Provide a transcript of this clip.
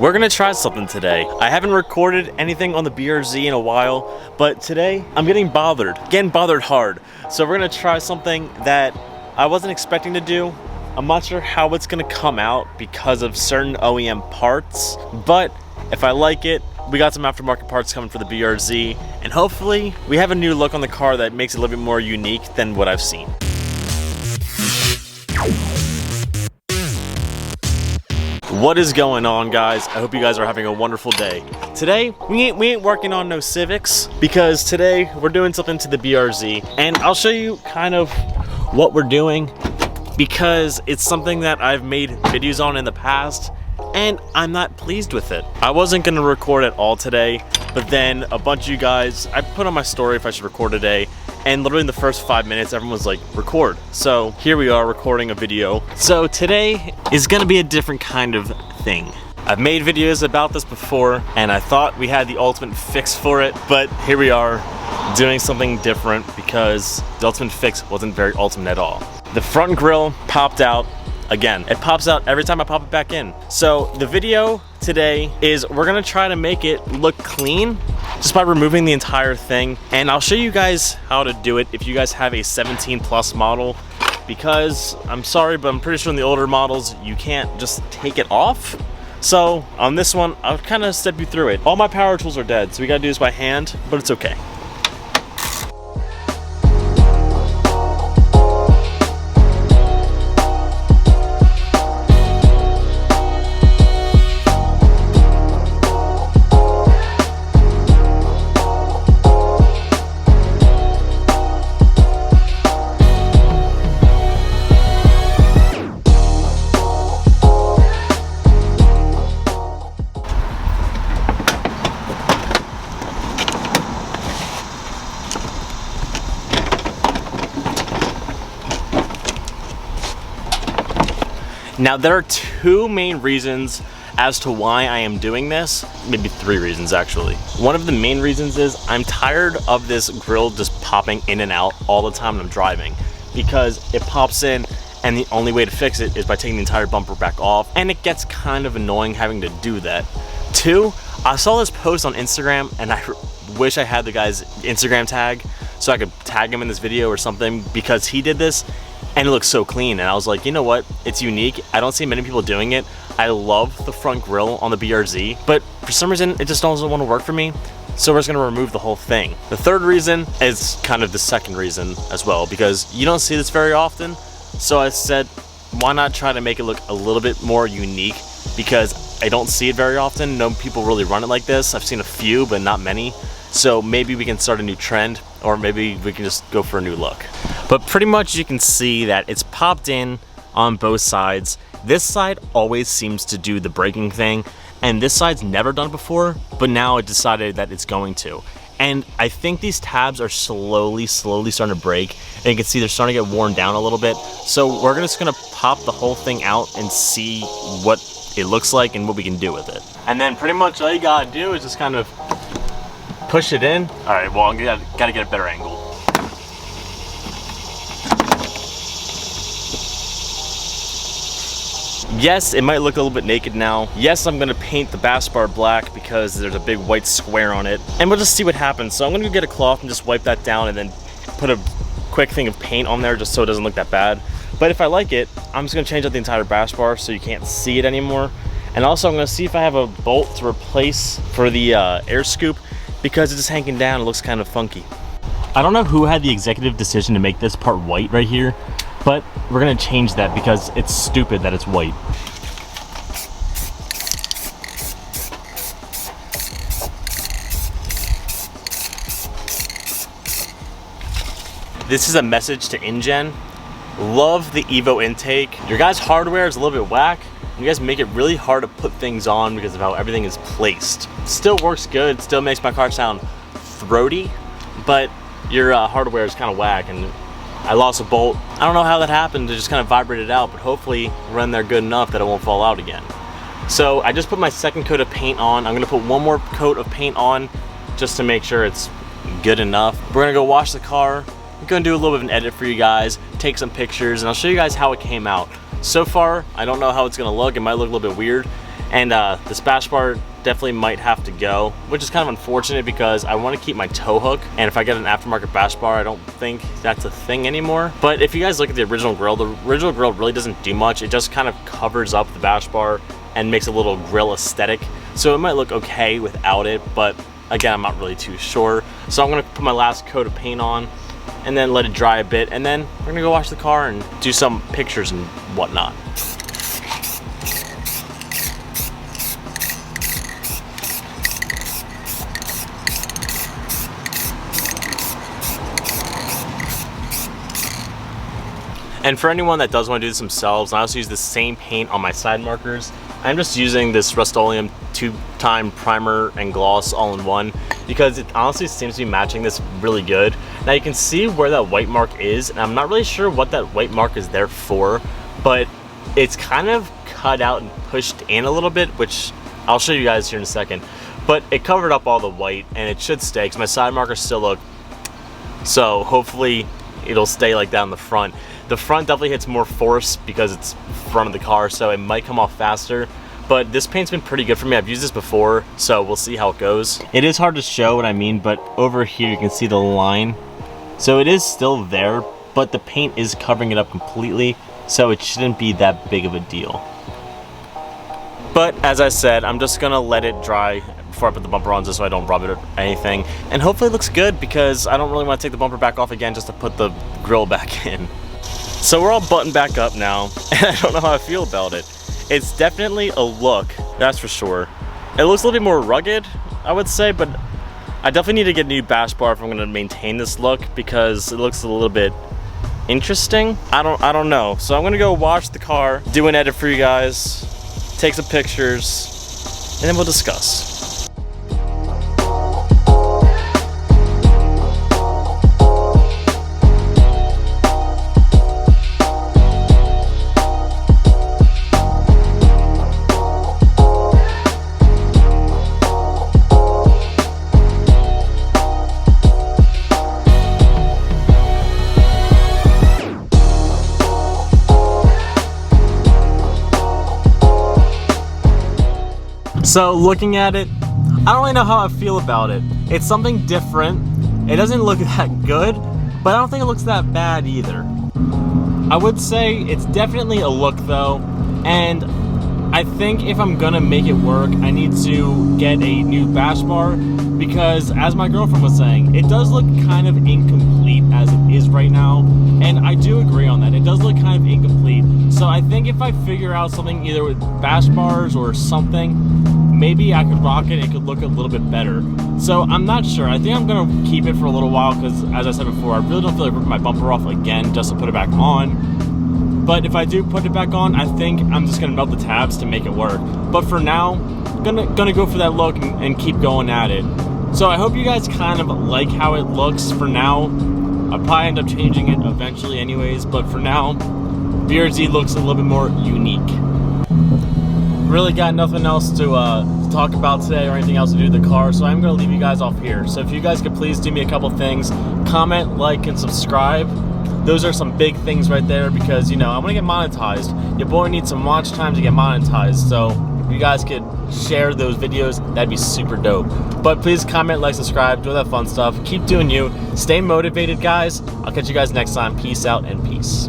We're gonna try something today. I haven't recorded anything on the BRZ in a while, but today I'm getting bothered hard. So we're gonna try something that I wasn't expecting to do. I'm not sure how it's gonna come out because of certain OEM parts, but if I like it, we got some aftermarket parts coming for the BRZ, and hopefully we have a new look on the car that makes it a little bit more unique than what I've seen. What is going on, guys? I hope you guys are having a wonderful day. Today, we ain't working on no Civics, because today we're doing something to the BRZ, and I'll show you kind of what we're doing because it's something that I've made videos on in the past, and I'm not pleased with it. I wasn't gonna record at all today, but then a bunch of you guys, I put on my story if I should record today, and literally in the first 5 minutes, everyone was like, record. So here we are recording a video. So today is gonna be a different kind of thing. I've made videos about this before, and I thought we had the ultimate fix for it, but here we are doing something different because the ultimate fix wasn't very ultimate at all. The front grille popped out. Again, it pops out every time I pop it back in. So the video today is we're gonna try to make it look clean just by removing the entire thing. And I'll show you guys how to do it if you guys have a 17 plus model, because I'm sorry, but I'm pretty sure in the older models, you can't just take it off. So on this one, I'll kind of step you through it. All my power tools are dead, so we gotta do this by hand, but it's okay. Now, there are two main reasons as to why I am doing this, maybe three reasons actually. One of the main reasons is I'm tired of this grille just popping in and out all the time when I'm driving, because it pops in and the only way to fix it is by taking the entire bumper back off, and it gets kind of annoying having to do that. Two, I saw this post on Instagram and I wish I had the guy's Instagram tag so I could tag him in this video or something, because he did this and it looks so clean, and I was like, you know what, it's unique. I don't see many people doing it. I love the front grille on the BRZ, but for some reason it just doesn't want to work for me, so we're just gonna remove the whole thing. The third reason is kind of the second reason as well, because you don't see this very often, so I said, why not try to make it look a little bit more unique, because I don't see it very often. No people really run it like this. I've seen a few, but not many. So maybe we can start a new trend, or maybe we can just go for a new look. But pretty much you can see that it's popped in on both sides. This side always seems to do the braking thing, and this side's never done it before, but now it decided that it's going to. And I think these tabs are slowly starting to break, and you can see they're starting to get worn down a little bit. So we're just gonna pop the whole thing out and see what it looks like and what we can do with it. And then pretty much all you gotta do is just kind of push it in. All right, well, I gotta get a better angle. Yes, it might look a little bit naked now. Yes, I'm gonna paint the bass bar black because there's a big white square on it, and we'll just see what happens. So I'm gonna go get a cloth and just wipe that down and then put a quick thing of paint on there just so it doesn't look that bad. But if I like it, I'm just gonna change out the entire bass bar so you can't see it anymore. And also I'm gonna see if I have a bolt to replace for the air scoop, because it's just hanging down, it looks kind of funky. I don't know who had the executive decision to make this part white right here, but we're gonna change that because it's stupid that it's white. This is a message to InGen. Love the Evo intake. Your guys' hardware is a little bit whack. You guys make it really hard to put things on because of how everything is placed. Still works good, still makes my car sound throaty, but your hardware is kind of whack, and I lost a bolt. I don't know how that happened, it just kind of vibrated out, but hopefully run there good enough that it won't fall out again. So I just put my second coat of paint on. I'm gonna put one more coat of paint on just to make sure it's good enough. We're gonna go wash the car. I'm gonna do a little bit of an edit for you guys, take some pictures, and I'll show you guys how it came out. So far, I don't know how it's gonna look. It might look a little bit weird. And this bash bar definitely might have to go, which is kind of unfortunate because I want to keep my tow hook, and if I get an aftermarket bash bar, I don't think that's a thing anymore. But if you guys look at the original grill really doesn't do much. It just kind of covers up the bash bar and makes a little grill aesthetic. So it might look okay without it, but again, I'm not really too sure. So I'm gonna put my last coat of paint on and then let it dry a bit, and then we're gonna go wash the car and do some pictures and whatnot. And for anyone that does want to do this themselves, I also use the same paint on my side markers. I'm just using this Rust-Oleum 2-time primer and gloss all in one because it honestly seems to be matching this really good. Now you can see where that white mark is, and I'm not really sure what that white mark is there for, but it's kind of cut out and pushed in a little bit, which I'll show you guys here in a second. But it covered up all the white, and it should stay because my side markers still look, so hopefully it'll stay like that on the front. The front definitely hits more force because it's front of the car, so it might come off faster. But this paint's been pretty good for me. I've used this before, so we'll see how it goes. It is hard to show what I mean, but over here you can see the line. So it is still there, but the paint is covering it up completely, so it shouldn't be that big of a deal. But as I said, I'm just gonna let it dry before I put the bumper on just so I don't rub it or anything. And hopefully it looks good because I don't really want to take the bumper back off again just to put the grill back in. So we're all buttoned back up now, and I don't know how I feel about it. It's definitely a look, that's for sure. It looks a little bit more rugged, I would say, but I definitely need to get a new bash bar if I'm gonna maintain this look because it looks a little bit interesting. I don't know. So I'm gonna go wash the car, do an edit for you guys, take some pictures, and then we'll discuss. So looking at it, I don't really know how I feel about it. It's something different. It doesn't look that good, but I don't think it looks that bad either. I would say it's definitely a look though, and I think if I'm gonna make it work, I need to get a new bash bar because, as my girlfriend was saying, it does look kind of incomplete as it is right now, and I do agree on that. It does look kind of incomplete, so I think if I figure out something either with bash bars or something, maybe I could rock it, it could look a little bit better. So I'm not sure. I think I'm gonna keep it for a little while because, as I said before, I really don't feel like ripping my bumper off again just to put it back on. But if I do put it back on, I think I'm just gonna melt the tabs to make it work. But for now, gonna go for that look and keep going at it. So I hope you guys kind of like how it looks for now. I'll probably end up changing it eventually anyways, but for now, BRZ looks a little bit more unique. Really got nothing else to talk about today or anything else to do with the car, so I'm going to leave you guys off here. So if you guys could please do me a couple things, comment, like, and subscribe. Those are some big things right there because, you know, I want to get monetized. Your boy needs some watch time to get monetized, so if you guys could share those videos, that'd be super dope. But please comment, like, subscribe, do all that fun stuff. Keep doing you. Stay motivated, guys. I'll catch you guys next time. Peace out and peace.